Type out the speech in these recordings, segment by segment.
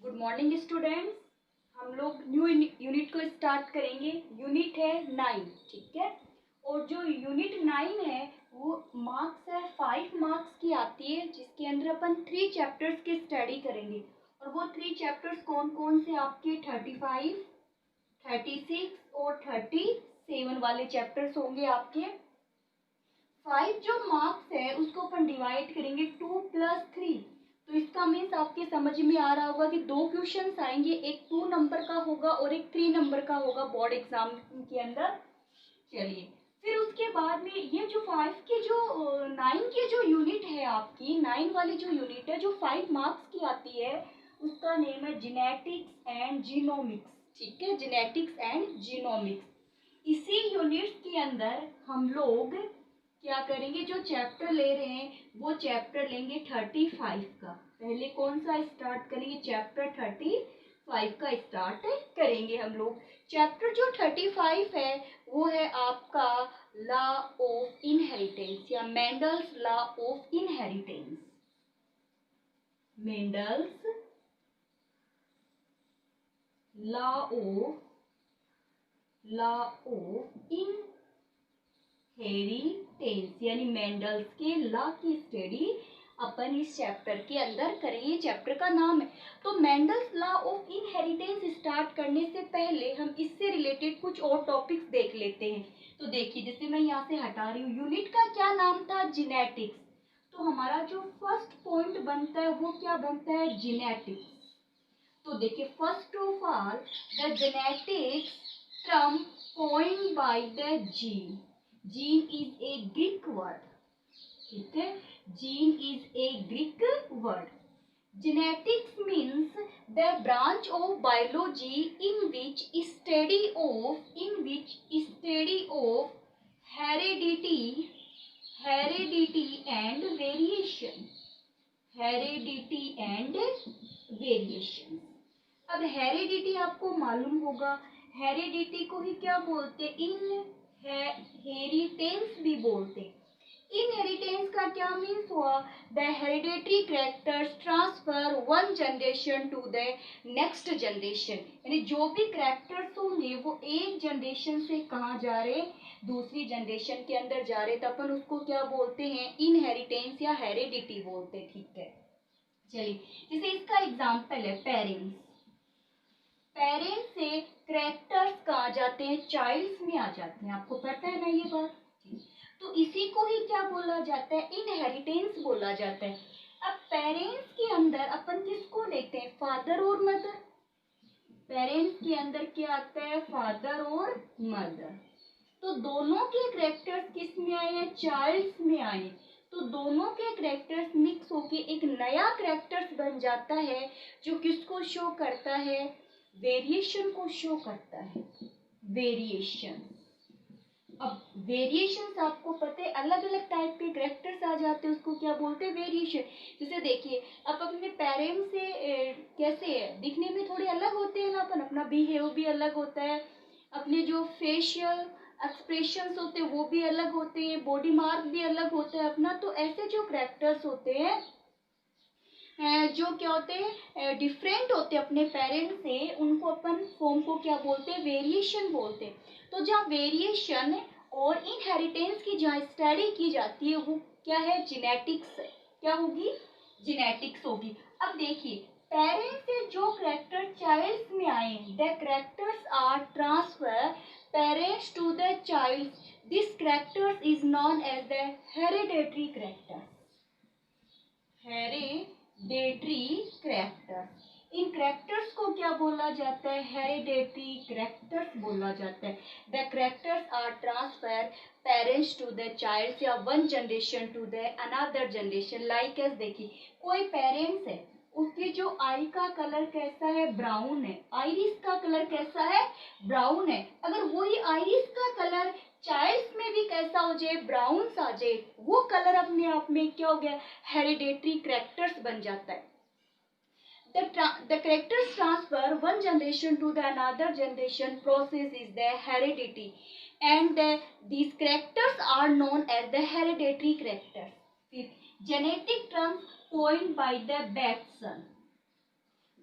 Good morning students. हम लोग new unit को स्टार्ट करेंगे। यूनिट है 9, ठीक है। और जो यूनिट 9 है वो मार्क्स है 5 मार्क्स की आती है, जिसके अंदर अपन 3 चैप्टर्स की स्टडी करेंगे। और वो 3 चैप्टर्स कौन कौन से आपके 35, 36 और 37 वाले चैप्टर्स होंगे आपके। 5 जो मार्क्स है उसको अपन डिवाइड करेंगे 2 + 3। तो इसका मीन्स आपके समझ में आ रहा होगा कि 2 क्वेश्चंस आएंगे, एक 2 नंबर का होगा और एक 3 नंबर का होगा बोर्ड एग्जाम के अंदर। चलिए, फिर उसके बाद में ये जो 5 के जो 9 के जो यूनिट है आपकी 9 वाली जो यूनिट है जो 5 मार्क्स की आती है, उसका नेम है जेनेटिक्स एंड जीनोमिक्स, ठीक है। Genetics and genomics. इसी यूनिट के अंदर हम लोग क्या करेंगे, जो चैप्टर ले रहे हैं वो चैप्टर लेंगे 35 का। पहले कौन सा स्टार्ट करेंगे, चैप्टर 35 का स्टार्ट करेंगे हम लोग। चैप्टर जो 35 है वो है आपका लॉ ऑफ इनहेरिटेंस या Mendel's law of inheritance. Mendel's law of inheritance यानी मेंडल्स के लॉ की स्टडी अपन इस चैप्टर के अंदर करेंगे। चैप्टर का नाम है। तो Mendel's law of inheritance start करने से पहले हम इससे रिलेटेड कुछ और टॉपिक्स देख लेते हैं। तो देखिए, जैसे मैं यहाँ से हटा रही हूँ, यूनिट का क्या नाम था, जेनेटिक्स। तो हमारा जो फर्स्ट पॉइंट बनता है वो क्या बनता है, जेनेटिक्स। तो देखिए, first of all the genetics term coined by the gene. Gene is a Greek word, ठीक है। Gene is a Greek word. Genetics means the branch of biology in which study of heredity and variation. अब heredity आपको मालूम होगा, heredity को ही क्या बोलते, inheritance भी बोलते। इनहेरिटेंस का क्या मीन्स हुआ, the hereditary characters transfer one generation to the next generation. यानी जो भी कैरेक्टर्स होंगे वो एक जनरेशन से कहाँ जा रहे, दूसरी जनरेशन के अंदर जा रहे, तो अपन उसको क्या बोलते हैं, इनहेरिटेंस या हेरिडिटी बोलते, ठीक है। चलिए, जैसे इसका एग्जाम्पल है पेरेंट्स। पेरेंट्स से कैरेक्टर्स कहाँ जाते हैं, चाइल्ड्स में आ जाते हैं। आपको पता है ना ये बात। तो इसी को ही क्या बोला जाता है, इनहेरिटेंस बोला जाता है। अब पेरेंट्स के अंदर अपन किसको लेते हैं, फादर और मदर। पेरेंट्स के अंदर क्या आता है, फादर और मदर। तो दोनों के कैरेक्टर्स किस में आए हैं, चाइल्ड्स में आए। तो दोनों के कैरेक्टर्स मिक्स होके एक नया कैरेक्टर्स बन जाता है, जो किसको शो करता है, वेरिएशन को शो करता है, वेरिएशन। अब वेरिएशंस आपको पता है, अलग अलग टाइप के कैरेक्टर्स आ जाते हैं, उसको क्या बोलते हैं, वेरिएशन। जैसे देखिए, अब अपने पेरेंट्स से कैसे है, दिखने में थोड़े अलग होते हैं ना, अपन अपना बिहेव भी अलग होता है, अपने जो फेशियल एक्सप्रेशंस होते हैं वो भी अलग होते हैं, बॉडी मार्क भी अलग होता है अपना। तो ऐसे जो कैरेक्टर्स होते हैं जो क्या होते हैं, डिफरेंट होते हैं अपने पेरेंट्स से, उनको अपन फॉर्म को क्या बोलते हैं, वेरिएशन बोलते हैं। तो जहाँ वेरिएशन और इनहेरिटेंस की जहाँ स्टडी की जाती है वो क्या है, जेनेटिक्स है। क्या होगी, जेनेटिक्स होगी। अब देखिए, पेरेंट्स से जो कैरेक्टर चाइल्ड्स में आए, the characters are transfer parents to the childs, this characters is known as the hereditary characters. Hereditary characters, इन कैरेक्टर्स को क्या बोला जाता है, हेरिडेटरी कैरेक्टर्स बोला जाता है। The characters are transfer parents to the child या one generation to the another generation. Like as, देखिए कोई पेरेंट्स है, उसके जो आई का कलर कैसा है, ब्राउन है, आइरिस का कलर कैसा है, ब्राउन है। अगर वही आइरिस का कलर चाइल्ड्स में भी कैसा हो जाए, ब्राउन आ जाए, वो कलर अपने आप में क्या हो गया, हेरिडेटरी कैरेक्टर्स बन जाता है। The characters transfer one generation to the another generation process is the heredity, and these characters are known as the hereditary characters. Genetic terms coined by the Bateson.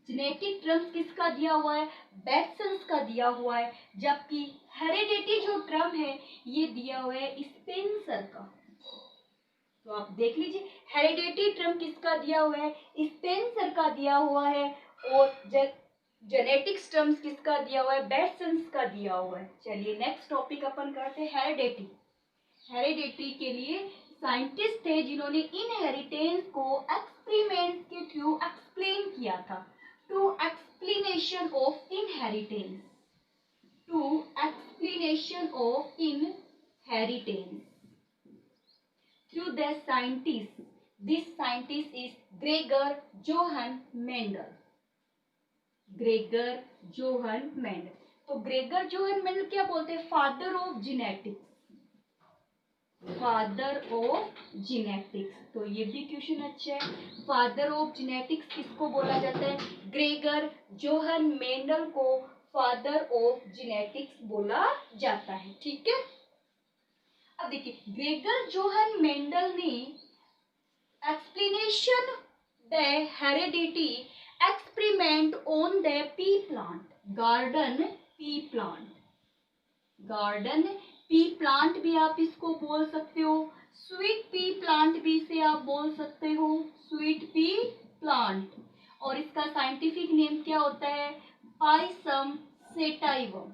Genetic term किसका दिया हुआ है, बेटसन्स का दिया हुआ है, जबकि हेरिडिटी जो टर्म है ये दिया हुआ है स्पेंसर का। तो आप देख लीजिए हेरिडिटी टर्म किसका दिया हुआ है, स्पेंसर का दिया हुआ है, और जेनेटिक्स टर्म्स किसका दिया हुआ है, बेटसन्स का दिया हुआ है। चलिए नेक्स्ट टॉपिक अपन करते हैं हेरिडिटी। हेरिडिटी के लिए साइंटिस्ट थे जिन्होंने इनहेरिटेंस को एक्सपेरिमेंट्स के थ्रू एक्सप्लेन किया था। To explanation of inheritance, to explanation of inheritance through the scientist. This scientist is Gregor Johann Mendel. Gregor Johann Mendel. तो ग्रेगर जोहन मेंडल क्या बोलते हैं, father of genetics, father of genetics. तो ये भी question अच्छा है, फादर ऑफ जेनेटिक्स किसको बोला जाता है, ग्रेगर जोहन मेंडल को फादर ऑफ जेनेटिक्स बोला जाता है। ठीक है, अब देखिए ग्रेगर जोहन मेंडल ने explanation the heredity experiment on the P plant, garden pea plant, garden pea plant भी आप इसको बोल सकते हो, स्वीट पी प्लांट भी इसे आप बोल सकते हो, स्वीट पी प्लांट। और इसका साइंटिफिक नेम क्या होता है, पाइसम सेटाइवम।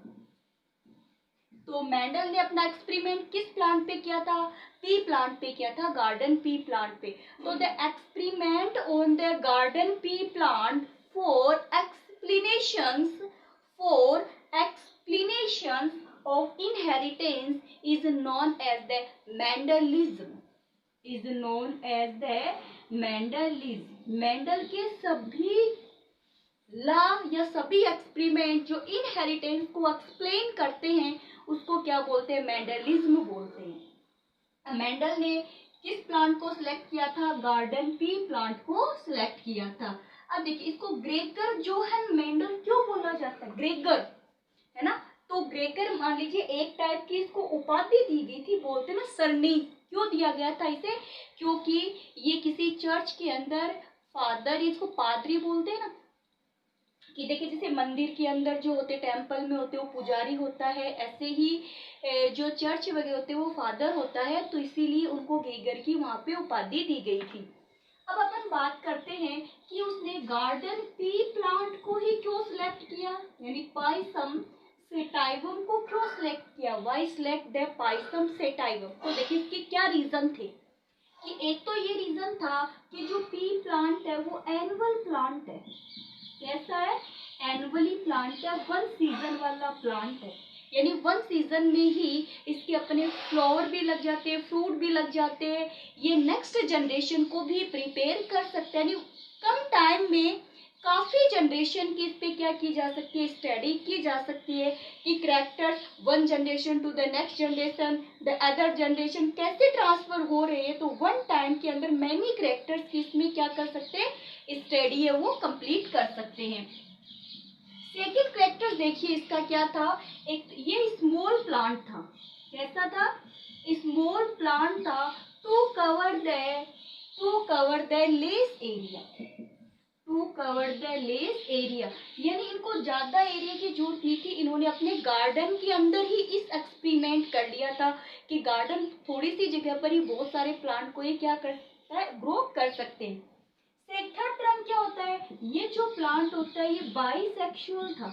तो मेंडल ने अपना एक्सपेरिमेंट किस प्लांट पे किया था, पी प्लांट पे किया था, गार्डन पी प्लांट पे। तो the experiment on the garden pea plant for explanations of inheritance is known as the Mendelism, is known as the Mendelism. Mendel के सभी लॉ या सभी एक्सपेरिमेंट जो इनहेरिटेंस को एक्सप्लेन करते हैं उसको क्या बोलते हैं, मेंडलिज्म बोलते हैं। मेंडल ने किस प्लांट को सिलेक्ट किया था, गार्डन पी प्लांट को सिलेक्ट किया था। अब देखिए इसको ग्रेगर जोहन मेंडल क्यों बोला जाता है, ग्रेगर है ना, तो ग्रेगर मान लीजिए एक टाइप की इसको उपाधि दी गई थी, बोलते ना सरनेम, क्यों दिया गया था इसे, क्योंकि ये किसी चर्च के अंदर फादर, इसको पादरी बोलते हैं ना, कि देखिए जैसे मंदिर के अंदर जो होते, टेम्पल में होते वो पुजारी होता है, ऐसे ही जो चर्च वगैरह होते वो फादर होता है, तो इसीलिए उनको ग्रेगर की वहां पे उपाधि दी गई थी। अब अपन बात करते हैं कि उसने गार्डन पी प्लांट को ही क्यों सिलेक्ट किया, यानी पाइसम सेटाइवम को क्यों सिलेक्ट किया, why select the Pisum sativum. तो देखिए इसके क्या रीजन थे, कि एक तो ये रीजन था कि जो पी प्लांट है वो एनुअल प्लांट है, कैसा है, एनुअली प्लांट है, वन सीजन वाला प्लांट है, यानी वन सीजन में ही इसके अपने फ्लावर भी लग जाते हैं, फ्रूट भी लग जाते हैं, ये नेक्स्ट जनरेशन को भी प्रिपेयर कर सकते हैं, यानी कम टाइम में काफी जनरेशन की इस पे क्या की जा सकती है, स्टडी की जा सकती है कि characters one generation to the next generation, the other generation कैसे ट्रांसफर हो रहे हैं, तो वन टाइम के अंदर मैनी कैरेक्टर्स की इसमें क्या कर सकते हैं, स्टडी है वो कंप्लीट कर सकते हैं। सेकंड कैरेक्टर देखिए इसका क्या था, एक ये स्मॉल प्लांट था, कैसा था, स्मॉल प्लांट था, to cover the less area, to cover the less area, यानी इनको ज्यादा एरिया की जरूरत नहीं थी, इन्होंने अपने गार्डन के अंदर ही इस एक्सपेरिमेंट कर लिया था कि गार्डन थोड़ी सी जगह पर ही बहुत सारे प्लांट को ये क्या करता है, ग्रो कर सकते हैं। थर्ड टर्म क्या होता है, ये जो प्लांट होता है ये बाइसेक्सुअल था,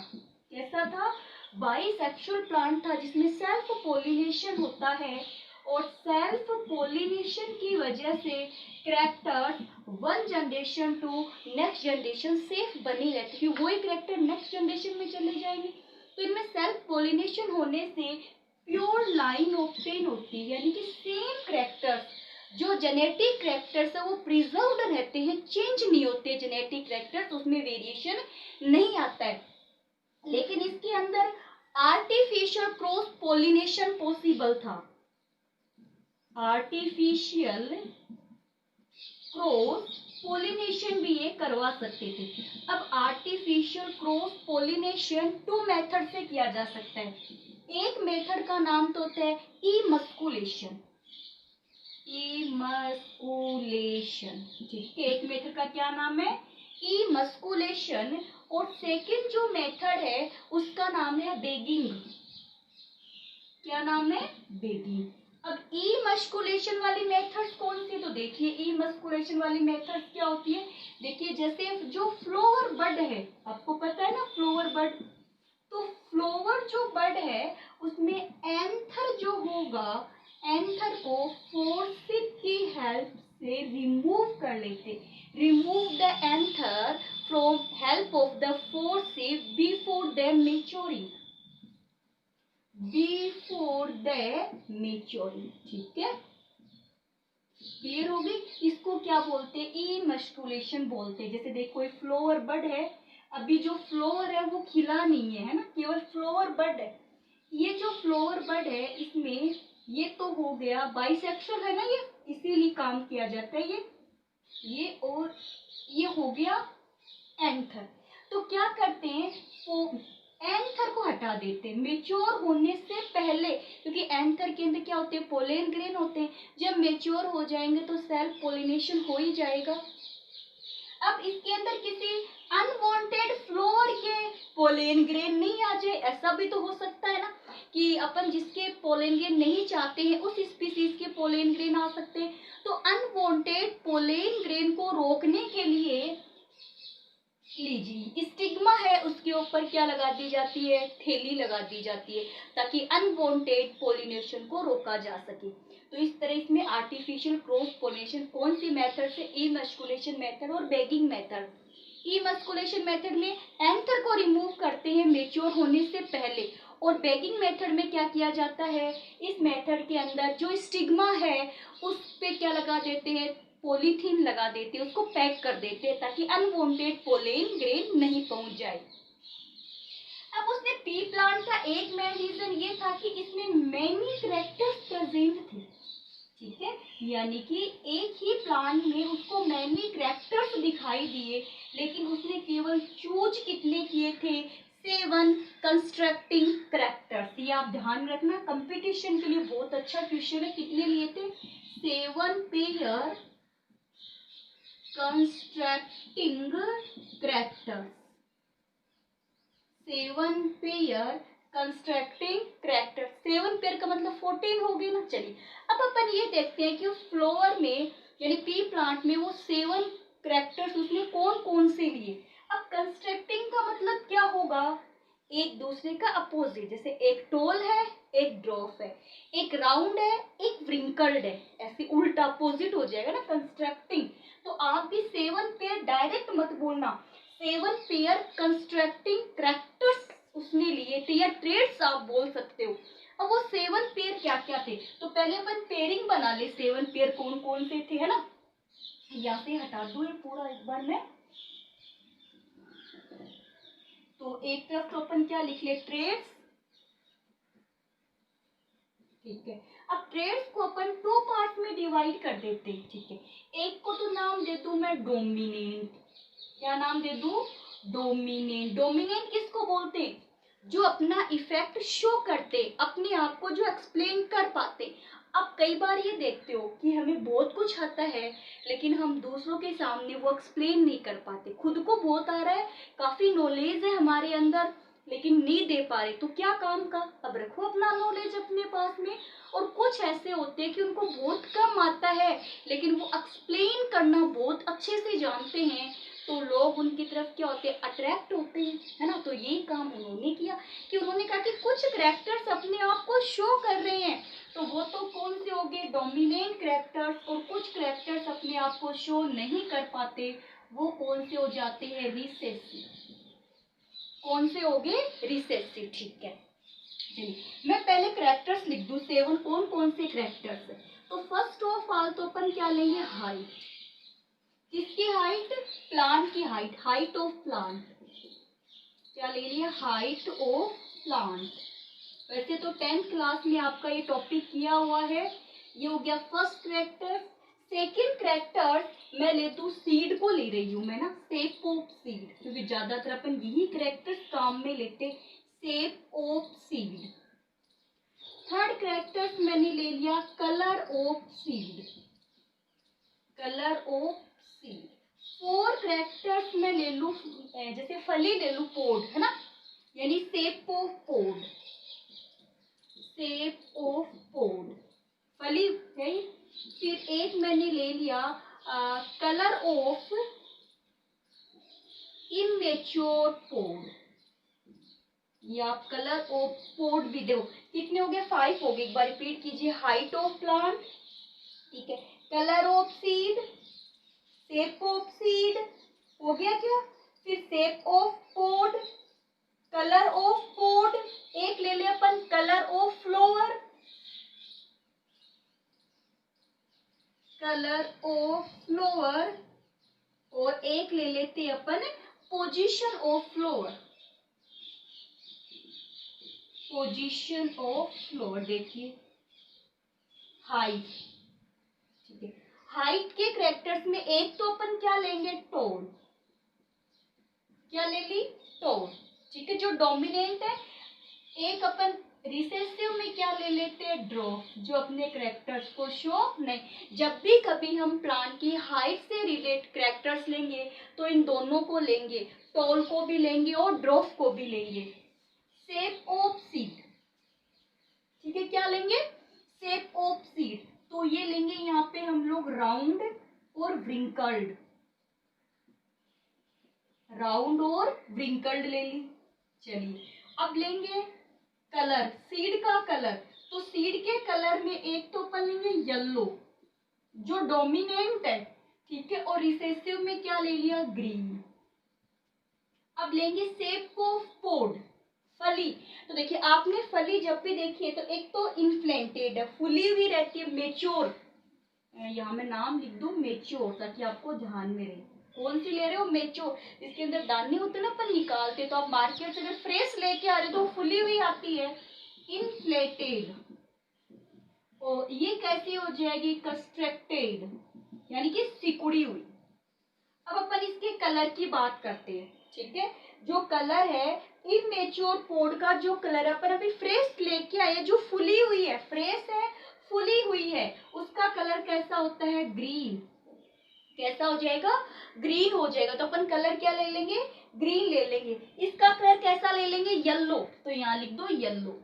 कैसा था, बाइसेक्सुअल प्लांट था, जिसमें सेल्फ पोलिनेशन होता है, और सेल्फ पोलिनेशन की वजह से characters one generation to next generation safe बने रहते, क्योंकि वही कैरेक्टर नेक्स्ट जनरेशन में चले जाएंगे। तो इनमें सेल्फ पोलिनेशन होने से प्योर लाइन ऑब्टेन होती है, यानी कि सेम कैरेक्टर्स जो जेनेटिक कैरेक्टर्स है वो प्रिजर्व्ड रहते हैं, चेंज नहीं होते जेनेटिक कैरेक्टर्स, उसमें वेरिएशन नहीं आता है। लेकिन इसके अंदर आर्टिफिशियल क्रॉस पोलिनेशन पॉसिबल था, आर्टिफिशियल क्रॉस पोलिनेशन भी ये करवा सकते थे। अब artificial cross pollination two method से किया जा सकता है, एक मेथड का नाम तो होता है इमस्कुलेशन, इमस्कुलेशन, ठीक है, एक मेथड का क्या नाम है, इमस्कुलेशन, और सेकंड जो मेथड है उसका नाम है बेगिंग। क्या नाम है? बेगिंग। अब इमस्कुलेशन वाली मेथड्स कौन सी, तो देखिए इमस्कुलेशन वाली मेथड्स क्या होती है। देखिए जैसे जो फ्लावर बड है, आपको पता है ना फ्लावर बड, तो फ्लावर जो बड है उसमें एंथर जो होगा, एंथर को फोर्सिप की हेल्प से रिमूव कर लेते, remove the anther from help of the forceps before the maturing, before the maturing. ठीक है, क्लियर हो गई। इसको क्या बोलते हैं? इमस्कुलेशन बोलते हैं। जैसे देखो कोई फ्लावर बड है, अभी जो फ्लावर है वो खिला नहीं है ना, केवल फ्लावर बड है। ये जो फ्लावर बड है इसमें ये तो हो गया बाइसेक्सुअल है ना, ये इसीलिए काम किया जाता है ये और ये हो गया एंथर। तो क्या करते हैं, वो एंथर को हटा देते हैं मेच्योर होने से पहले, क्योंकि एंथर के अंदर क्या होते हैं? पोलेन ग्रेन होते हैं। जब मेच्योर हो जाएंगे तो सेल्फ पोलिनेशन हो ही जाएगा। अब इसके अंदर किसी अनवांटेड फ्लावर के पोलेन ग्रेन नहीं आ जाए, ऐसा भी तो हो सकता है ना कि अपन जिसके पोलेन ग्रेन नहीं चाहते हैं उस स्पीसीज के पोलेन ग्रेन आ सकते हैं। तो अनवांटेड पोलेन ग्रेन को रोकने के लिए लीजिए स्टिग्मा है उसके ऊपर क्या लगा दी जाती है? थैली लगा दी जाती है, ताकि अनवांटेड पोलिनेशन को रोका जा सके। तो इस तरह इसमें आर्टिफिशियल क्रॉस पोलिनेशन कौन सी मेथड से? इमस्कुलेशन मेथड और बेगिंग मेथड। इमस्कुलेशन मेथड में एंथर को रिमूव करते हैं मेच्योर होने से पहले, और बेगिंग मेथड में क्या किया जाता है? इस मेथड के अंदर जो स्टिग्मा है उस पे क्या लगा देते हैं? पॉलीथीन लगा देते हैं, उसको पैक कर देते हैं ताकि अनवांटेड पोलेन ग्रेन नहीं पहुंच जाए। अब उसने पी प्लांट का एक मेन रीजन ये था कि इसमें मैनी कैरेक्टर्स प्रेजेंट थे। ठीक है, यानी कि एक ही प्लांट में उसको मैनी कैरेक्टर्स दिखाई दिए, लेकिन उसने केवल चूज कितने किए थे? 7 कंस्ट्रक्टिंग कैरेक्टर्स। ये आप ध्यान रखना, कंपटीशन के लिए बहुत अच्छा क्वेश्चन है। कितने लिए थे? 7 pair constructing characters, 7 pair constructing character. 7 pair का मतलब 14 हो गए ना। चलिए अब अपन ये देखते हैं कि उस फ्लावर में यानी पी प्लांट में वो 7 कैरेक्टर्स उसने कौन कौन से लिए। अब कंस्ट्रक्टिंग का मतलब क्या होगा? एक दूसरे का अपोजिट, जैसे एक टोल है एक ड्रॉप है, एक राउंड है एक व्रिंकल्ड है, ऐसे उल्टा अपोजिट हो जाएगा ना कंस्ट्रक्टिंग। तो आप भी 7 पेयर डायरेक्ट मत बोलना, 7 पेयर कंस्ट्रक्टिंग कैरेक्टर्स उसने लिए थे, या ट्रेड्स आप बोल सकते हो। अब वो 7 पेयर क्या क्या थे, तो पहले अपन पेयरिंग बना ले। 7 पेयर कौन कौन से थे, है ना। यहाँ से हटा दो ये पूरा एक बार में। तो एक तरफ तो अपन क्या लिख ले? ट्रेड्स। ठीक है, अब ट्रेड्स को अपन 2 पार्ट में डिवाइड कर देते हैं। ठीक है, एक को तो नाम दे दूं मैं डोमिनेंट। क्या नाम दे दूं? डोमिनेंट। डोमिनेंट किसको बोलते हैं? जो अपना इफेक्ट शो करते, अपने आप को जो एक्सप्लेन कर पाते। अब कई बार ये देखते हो कि हमें बहुत कुछ आता है लेकिन हम दूसरों के सामने वो एक्सप्लेन नहीं कर पाते। खुद को बहुत आ रहा है, काफी नॉलेज है हमारे अंदर, लेकिन नहीं दे पा रहे। तो क्या काम का? अब रखो अपना नॉलेज अपने पास में। और कुछ ऐसे होते हैं कि उनको बहुत कम आता है लेकिन वो एक्सप्लेन करना बहुत अच्छे से जानते हैं, तो लोग उनकी तरफ क्या होते हैं? अट्रैक्ट होते हैं, है ना। तो यही काम उन्होंने किया कि उन्होंने कहा कि कुछ कैरेक्टर्स अपने आप को शो कर रहे हैं, तो वो तो कौन से हो गए? Dominant characters. और कुछ कैरेक्टर्स अपने आप को शो नहीं कर पाते, वो कौन से हो जाते हैं? रिसेसिव। कौन से हो गए? रिसेसिव। ठीक है, चलिए मैं पहले कैरेक्टर्स लिख दूं 7 कौन कौन से कैरेक्टर्स है। तो फर्स्ट ऑफ ऑल तो अपन क्या लेंगे? हाइट। किसकी हाइट? प्लांट की हाइट, हाइट ऑफ प्लांट। क्या ले लिया? Height of plant. वैसे तो 10th क्लास में आपका ये टॉपिक किया हुआ है। ये हो गया फर्स्ट कैरेक्टर। सेकंड कैरेक्टर मैं ले तू सीड को ले रही हूं मैं ना, शेप ऑफ सीड, क्योंकि ज्यादातर अपन यही कैरेक्टर्स काम में लेते, shape of seed. Third characters मैंने ले लिया colour of seed, colour of seed. 4 characters में ले लूं, जैसे फली ले लूं, पोड है ना, यानी shape of pod, shape of pod फली है। फिर एक मैंने ले लिया कलर ऑफ इमेच्योर पोड, या आप कलर ऑफ पोड भी दो। कितने हो गए? 5 हो गए। एक बार रिपीट कीजिए, हाइट ऑफ प्लांट, ठीक है, colour of seed, shape of seed हो गया क्या, फिर shape of pod, colour of pod, एक ले ले अपन colour of flower, colour of flower, और एक ले लेते अपन position of flower, position of flower. देखिए हाइट, ठीक है, हाइट के कैरेक्टर्स में एक तो अपन क्या लेंगे? टोन, क्या ले ली? टोन, ठीक है, जो डोमिनेंट है। एक अपन रिसेसिव में क्या ले लेते हैं? ड्रॉप, जो अपने कैरेक्टर्स को शो नहीं। जब भी कभी हम प्लांट की हाइट से रिलेट कैरेक्टर्स लेंगे तो इन दोनों को लेंगे, टॉल को भी लेंगे और ड्रॉप को भी लेंगे। शेप ऑफ सीड, ठीक है, क्या लेंगे? शेप ऑफ सीड, तो ये लेंगे यहाँ पे हम लोग राउंड और व्रिंकल्ड, राउंड और व्रिंकल्ड ले ली। चलिए अब लेंगे कलर, सीड का कलर, तो सीड के कलर में एक तो अपन लेंगे येलो, जो डोमिनेंट है, ठीक है, और रिसेसिव में क्या ले लिया? ग्रीन। अब लेंगे शेप ऑफ पोड, फली, तो देखिए आपने फली जब भी देखी है तो एक तो इन्फ्लेटेड है, फुली हुई रहती है, मेच्योर, यहाँ मैं नाम लिख दूं मेच्योर ताकि आपको ध्यान में रहे। कौन सी ले रहे हो? मेच्योर, इसके अंदर दाने होते हैं ना, अपन निकालते, तो आप मार्केट से अगर फ्रेश लेके आ रहे हो तो फुली हुई आती है। इन्फ्लेटेड, और ये कैसी हो जाएगी? कंस्ट्रक्टेड, यानी कि सिकुड़ी हुई। अब अपन इसके कलर की बात करते हैं, ठीक है, जो कलर है इमेच्योर पोड का, जो कलर है अपन अभी फ्रेश लेके आए, जो फुली हुई है, फ्रेश है, फुली हुई है, उसका कलर कैसा होता है? ग्रीन। कैसा हो जाएगा? ग्रीन हो जाएगा। तो अपन कलर क्या ले लेंगे? ग्रीन ले लेंगे। इसका कलर कैसा ले लेंगे? येलो, तो यहाँ लिख दो येलो,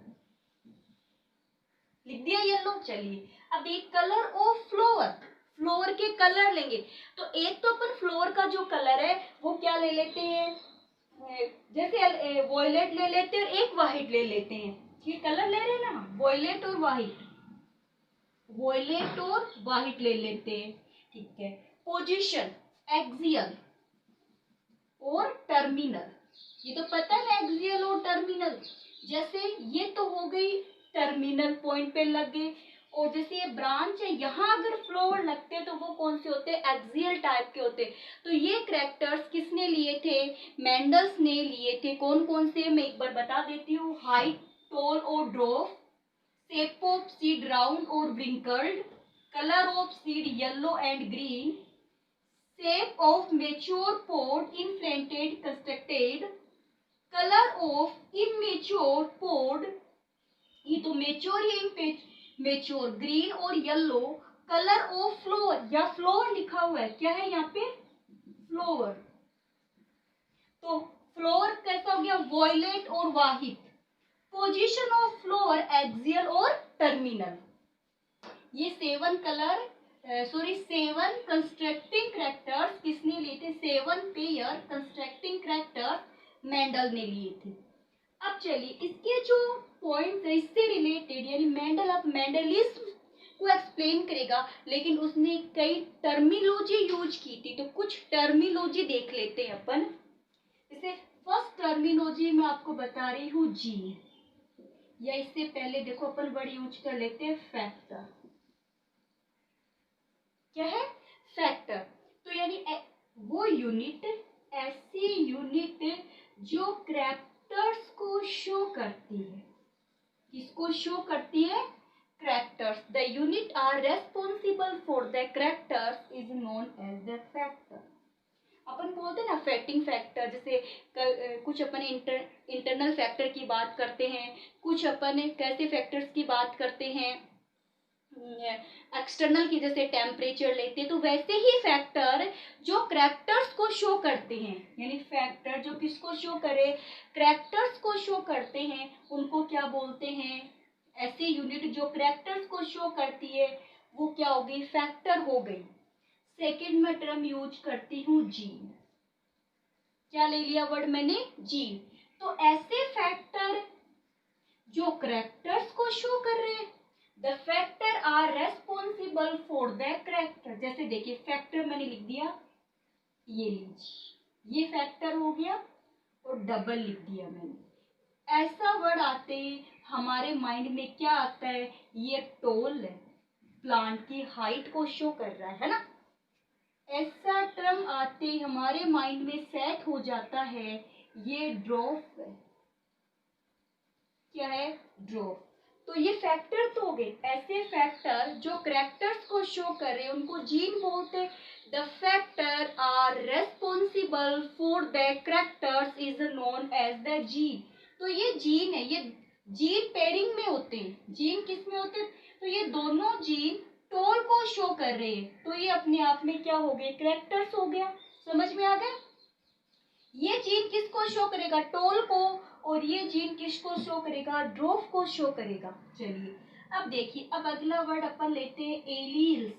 लिख दिया येलो। चलिए अब एक कलर ऑफ फ्लावर, फ्लावर के कलर लेंगे, तो एक तो अपन फ्लावर का जो कलर है वो क्या ले लेते हैं? जैसे वॉयलेट ले लेते हैं और एक वाइट ले लेते हैं, ठीक, कलर ले रहे हैं ना, वॉयलेट और वाइट, वॉयलेट और वाइट ले लेते हैं, ठीक है। पोजीशन, एक्सियल और टर्मिनल, ये तो पता है ना, एक्सियल और टर्मिनल। जैसे ये तो हो गई टर्मिनल पॉइंट पे लग गए, और जैसे ये ब्रांच है, यहाँ अगर फ्लोर लगते हैं तो वो कौन से होते हैं? एक्सियल टाइप के होते हैं। तो ये कैरेक्टर्स किसने लिए थे? मेंडल्स ने लिए थे। कौन कौन से? मैं एक बार बता देती हूँ, हाइट, टॉल और dwarf, shape of seed round और wrinkled, colour of seed yellow and green, shape of mature pod inflated constructed, colour of immature pod, ये तो मेच्योर ही मेच्योर, ग्रीन और येलो, कलर ऑफ फ्लोवर, या flower लिखा हुआ है, क्या है यहाँ पे? फ्लोवर। तो फ्लोवर कैसा हो गया? वॉयलेट और white. Position of flower axial और टर्मिनल। ये 7 कलर, सॉरी 7 कंस्ट्रक्टिंग कैरेक्टर्स किसने लिए थे? 7 पेयर कंस्ट्रक्टिंग कैरेक्टर्स मेंडल ने लिए थे। अब चलिए इसके जो पॉइंट्स है इससे रिलेटेड, यानी मेंडल अब मेंडलिज्म को एक्सप्लेन करेगा, लेकिन उसने कई टर्मिनोलॉजी यूज की थी, तो कुछ टर्मिनोलॉजी देख लेते हैं अपन। जैसे फर्स्ट टर्मिनोलॉजी मैं आपको बता रही हूँ जीन, या इससे पहले देखो अपन वर्ड यूज कर लेते हैं फैक्टर। क्या है? फैक्टर। तो यानी वो यूनिट, ऐसी यूनिट जो कैरेक्टर्स को शो करती है। किसको शो करती है? Characters. The unit are responsible for the characters is known as the factor. अपन बोलते हैं ना अफेक्टिंग फैक्टर, जैसे कुछ अपन इंटरनल फैक्टर की बात करते हैं, कुछ अपन कैसे फैक्टर्स की बात करते हैं, एक्सटर्नल की जैसे टेम्परेचर लेते हैं, तो वैसे ही फैक्टर जो करैक्टर्स को शो करते हैं, यानी फैक्टर जो किसको शो करे, करैक्टर्स को शो करते हैं, उनको क्या बोलते हैं, ऐसे यूनिट जो करैक्टर्स को शो करती है वो क्या हो गई, फैक्टर हो गई। सेकेंड में टर्म यूज करती हूँ जीन। क्या ले लिया वर्ड मैंने, जीन। तो ऐसे फैक्टर जो करैक्टर्स को शो कर रहे हैं, the factor are responsible for the character. जैसे देखिए फैक्टर मैंने लिख दिया, ये लीजिए, ये फैक्टर हो गया और डबल लिख दिया मैंने। ऐसा वर्ड आते ही हमारे माइंड में क्या आता है, ये टोल है, प्लांट की हाइट को शो कर रहा है ना। ऐसा टर्म आते ही हमारे माइंड में सेट हो जाता है, ये ड्रॉप है। क्या है, ड्रॉप। तो ये फैक्टर तो हो गए। ऐसे फैक्टर जो करैक्टर्स को शो कर रहे हैं उनको जीन बोलते। The factor are responsible for the characters is known as the gene. तो ये जीन है, ये जीन पेयरिंग में होते हैं। जीन किस में होते हैं, तो ये दोनों जीन टोल को शो कर रहे हैं, तो ये अपने आप में क्या हो गए, करैक्टर्स हो गया। समझ में आ गया। ये जीन किसको शो करेगा, टोल को, और ये जीन किसको शो करेगा, ड्रोफ को शो करेगा। चलिए अब देखिए, अब अगला वर्ड अपन लेते हैं एलील्स।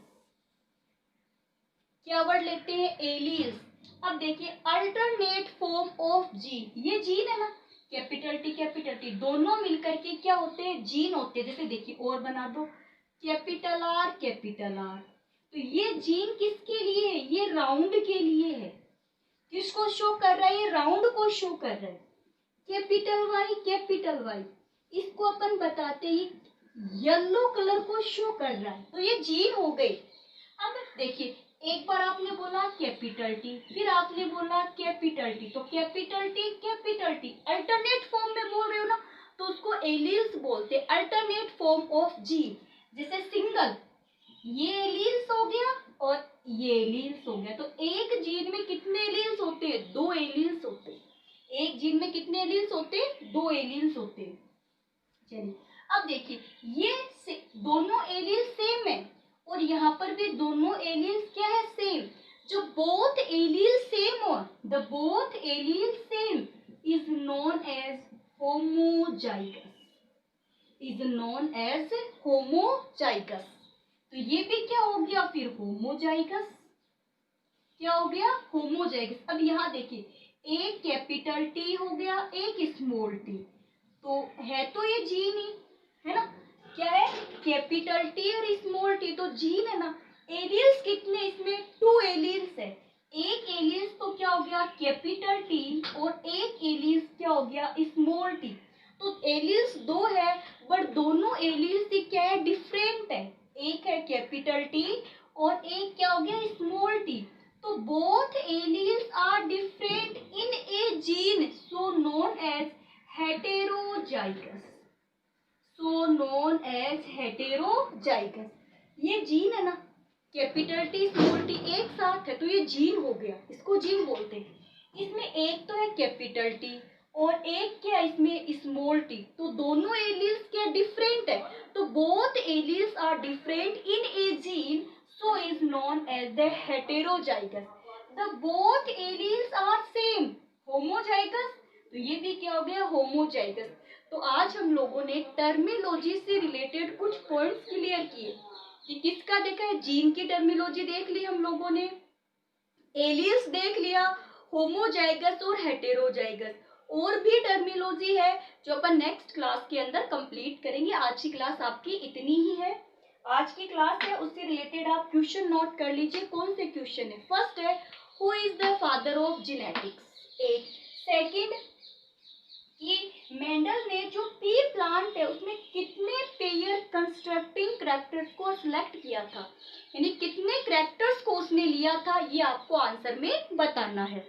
क्या वर्ड लेते हैं, एलील्स। अब देखिए अल्टरनेट फॉर्म ऑफ जीन, ये जीन है ना, कैपिटल टी दोनों मिलकर के क्या होते हैं, जीन होते हैं। जैसे देखिए और बना दो, कैपिटल आर। तो ये जीन किसके लिए है, ये राउंड के लिए है। किसको शो कर रहा है, ये राउंड को शो कर रहा है। कैपिटल वाई इसको अपन बताते ही येलो कलर को शो कर रहा है, तो ये जीन हो गई। अब देखिए एक बार आपने बोला कैपिटल टी, फिर आपने बोला कैपिटल टी, तो कैपिटल टी अल्टरनेट फॉर्म में बोल रहे हो ना, तो उसको एलील्स बोलते, अल्टरनेट फॉर्म ऑफ जीन। जैसे सिंगल, ये एलील्स हो गया और ये एलील्स हो गया। तो एक जीन में कितने एलील्स होते हैं, 2 एलील्स होते हैं। एक जीन में कितने एलील्स होते हैं, 2 एलील्स होते हैं। चलिए अब देखिए, ये दोनों एलील सेम है और यहाँ पर भी दोनों एलील्स क्या है, सेम। जो बोथ एलील सेम हो, the both allele same is known as homozygous, तो ये भी क्या हो गया फिर, होमोजाइगस। क्या हो गया, होमोजाइगस। अब यहाँ देखिए, एक कैपिटल टी हो गया, एक स्मॉल टी, तो है तो ये जीन ही है ना। क्या है, कैपिटल टी और स्मॉल टी, तो जीन है ना। एलियल्स कितने, इसमें 2 एलियल्स है। एक एलियल्स तो क्या हो गया, कैपिटल टी, और एक एलियल्स क्या हो गया, स्मॉल टी। तो एलियल्स 2 है, बट दोनों एलियल्स क्या है, डिफरेंट है। एक है कैपिटल टी और एक क्या हो गया, स्मॉल टी। तो both alleles are different in a gene, so known as heterozygous. ये जीन है ना, कैपिटल टी स्मॉल टी एक साथ है, तो ये जीन हो गया, इसको जीन बोलते हैं। इसमें एक तो है कैपिटल टी और एक क्या, इसमें स्मॉल टी, तो दोनों एलील्स क्या डिफरेंट है, तो both alleles are different in a gene, so is known as the heterozygous. The both alleles are same, homozygous, तो ये भी क्या हो गया, होमोजाइगस। तो आज हम लोगों ने टर्मिनोलॉजी से रिलेटेड कुछ पॉइंट्स क्लियर किए कि किसका देखा है, जीन की टर्मिनोलॉजी देख ली हम लोगों ने, एलियल्स देख लिया, होमोजाइगस और हेटेरोजाइगस, और भी टर्मिनोलॉजी है जो अपन नेक्स्ट क्लास के अंदर कंप्लीट करेंगे। आज की क्लास आपकी इतनी ही है। आज की क्लास है उससे रिलेटेड आप क्वेश्चन नोट कर लीजिए। कौन से क्वेश्चन है, फर्स्ट है who is the father of genetics, एक। सेकंड कि मेंडल ने जो पी प्लांट है उसमें कितने पेयर कंस्ट्रक्टिंग करैक्टर्स को सिलेक्ट किया था, यानी कितने करैक्टर्स को उसने लिया था, ये आपको आंसर में बताना है।